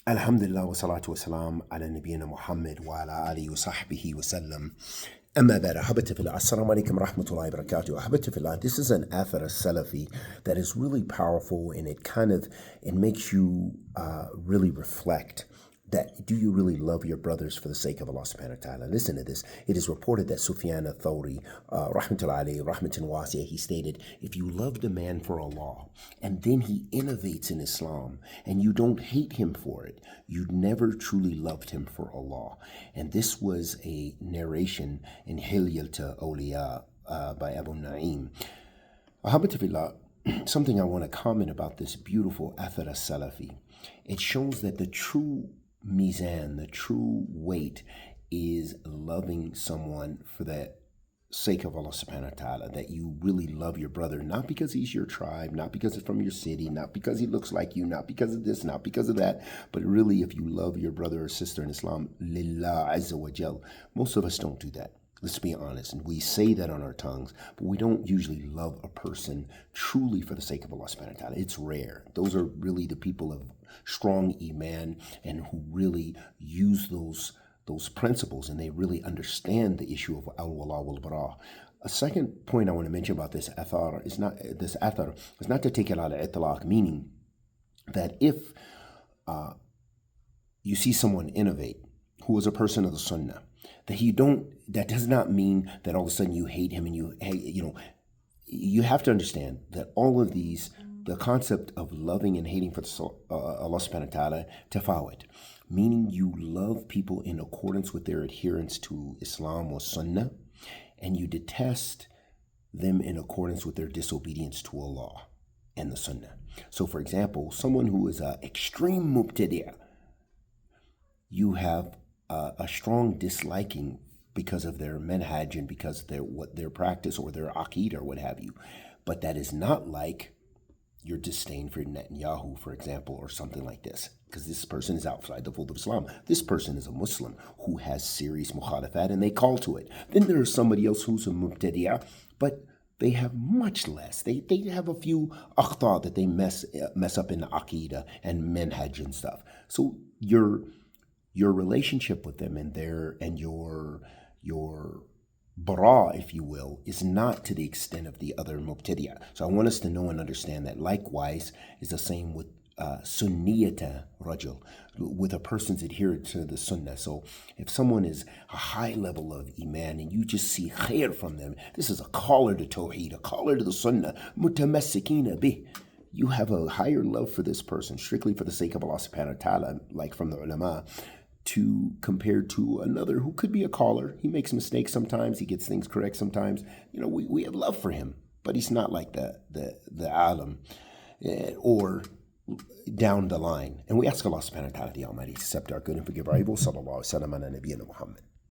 Alhamdulillah wa salatu wa salam ala nabiyyina Muhammad wa ala alihi wa sahbihi wa sallam. أما بعد أحبتي في الله السلام عليكم ورحمة الله وبركاته أحبتي في الله. This is an athar salafi that is really powerful, and it makes you really reflect that do you really love your brothers for the sake of Allah subhanahu wa ta'ala. Listen to this. It is reported that Sufyan al-Thawri, rahmatullahi alayhi, rahmatan wasiyah, he stated, if you loved a man for Allah and then he innovates in Islam and you don't hate him for it, you never truly loved him for Allah. And this was a narration in Hilyat Awliya by Abu Na'im. Alhamdulillah, something I want to comment about this beautiful athar as-salafi. It shows that the true mizan, the true weight, is loving someone for the sake of Allah subhanahu wa ta'ala, that you really love your brother, not because he's your tribe, not because it's from your city, not because he looks like you, not because of this, not because of that, but really if you love your brother or sister in Islam, lillah azza wa jal. Most of us don't do that. Let's be honest. And we say that on our tongues, but we don't usually love a person truly for the sake of Allah subhanahu wa ta'ala. It's rare. Those are really the people of strong iman and who really use those principles, and they really understand the issue of al-wala wal-bara. A second point I want to mention about this athar is not to take it out of itlaq, meaning that if you see someone innovate who is a person of the sunnah, that does not mean that all of a sudden you hate him and you have to understand that all of these, the concept of loving and hating for Allah subhanahu wa ta'ala, tafawut, meaning you love people in accordance with their adherence to Islam or Sunnah, and you detest them in accordance with their disobedience to Allah and the Sunnah. So for example, someone who is an extreme mubtadi'ah, you have a strong disliking because of their manhaj and because of their practice or their aqeedah or what have you. But that is not like your disdain for Netanyahu, for example, or something like this, because this person is outside the fold of Islam. This person is a Muslim who has serious mukhalafat and they call to it. Then there is somebody else who's a mubtadi'ah, but they have much less. They have a few akhta that they mess up in the aqeedah and manhaj and stuff. So your relationship with them and your Bara'a, if you will, is not to the extent of the other mubtadi'ah. So I want us to know and understand that. Likewise is the same with sunniyata rajul, with a person's adherence to the sunnah. So if someone is a high level of iman and you just see khair from them, this is a caller to tawheed, a caller to the sunnah, mutamassikina bih. You have a higher love for this person strictly for the sake of Allah subhanahu wa ta'ala, like from the ulama, compared to another who could be a caller. He makes mistakes sometimes, he gets things correct sometimes. We have love for him, but he's not like the alim or down the line. And we ask Allah subhanahu wa ta'ala the Almighty to accept our good and forgive our evil. Sallallahu alaihi wa sallam ala nabiyyina Muhammad.